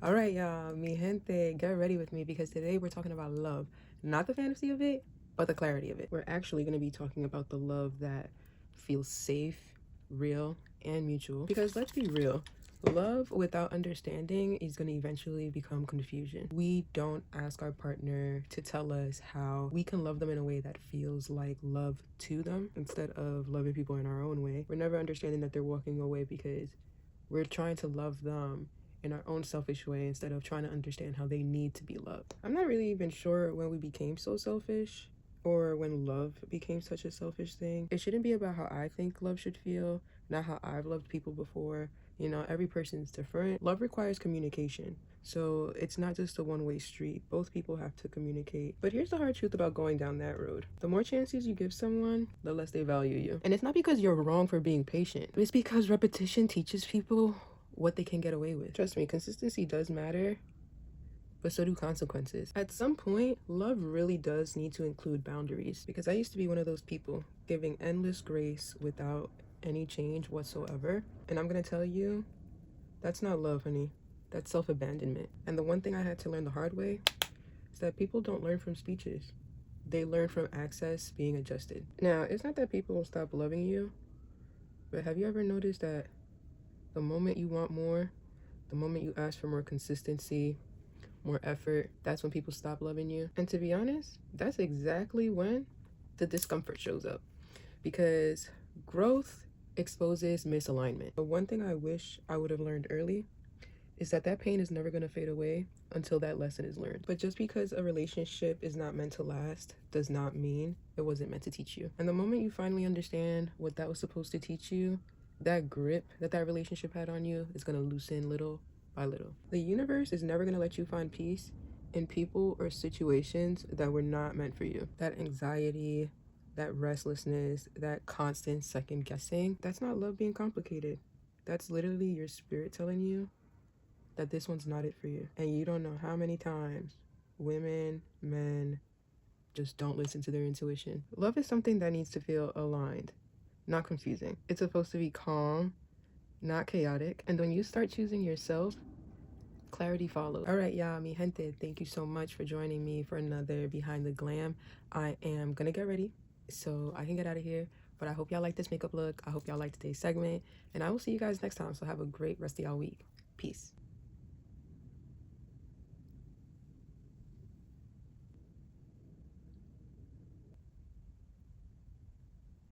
All right, y'all, mi gente, get ready with me because today we're talking about love. Not the fantasy of it, but the clarity of it. We're actually going to be talking about the love that feels safe, real, and mutual. Because let's be real, love without understanding is going to eventually become confusion. We don't ask our partner to tell us how we can love them in a way that feels like love to them instead of loving people in our own way. We're never understanding that they're walking away because we're trying to love them in our own selfish way instead of trying to understand how they need to be loved. I'm not really even sure when we became so selfish or when love became such a selfish thing. It shouldn't be about how I think love should feel, not how I've loved people before. You know, every person's different. Love requires communication. So it's not just a one-way street. Both people have to communicate. But here's the hard truth about going down that road. The more chances you give someone, the less they value you. And it's not because you're wrong for being patient. It's because repetition teaches people what they can get away with. Trust me, consistency does matter, but so do consequences. At some point, love really does need to include boundaries, because I used to be one of those people giving endless grace without any change whatsoever. And I'm gonna tell you, that's not love, honey. That's self-abandonment. And the one thing I had to learn the hard way is that people don't learn from speeches. They learn from access being adjusted. Now, it's not that people will stop loving you, but have you ever noticed that the moment you want more, the moment you ask for more consistency, more effort, that's when people stop loving you? And to be honest, that's exactly when the discomfort shows up, because growth exposes misalignment. The one thing I wish I would have learned early is that pain is never going to fade away until that lesson is learned. But just because a relationship is not meant to last does not mean it wasn't meant to teach you. And the moment you finally understand what that was supposed to teach you, that grip that relationship had on you is going to loosen little by little. The universe is never going to let you find peace in people or situations that were not meant for you. That anxiety, that restlessness, that constant second guessing, that's not love being complicated. That's literally your spirit telling you that this one's not it for you. And you don't know how many times women, men just don't listen to their intuition. Love is something that needs to feel aligned, not confusing. It's supposed to be calm, not chaotic. And when you start choosing yourself, clarity follows. All right, y'all, mi gente, thank you so much for joining me for another Behind the Glam. I am gonna get ready so I can get out of here. But I hope y'all like this makeup look. I hope y'all like today's segment. And I will see you guys next time. So have a great rest of y'all week. Peace.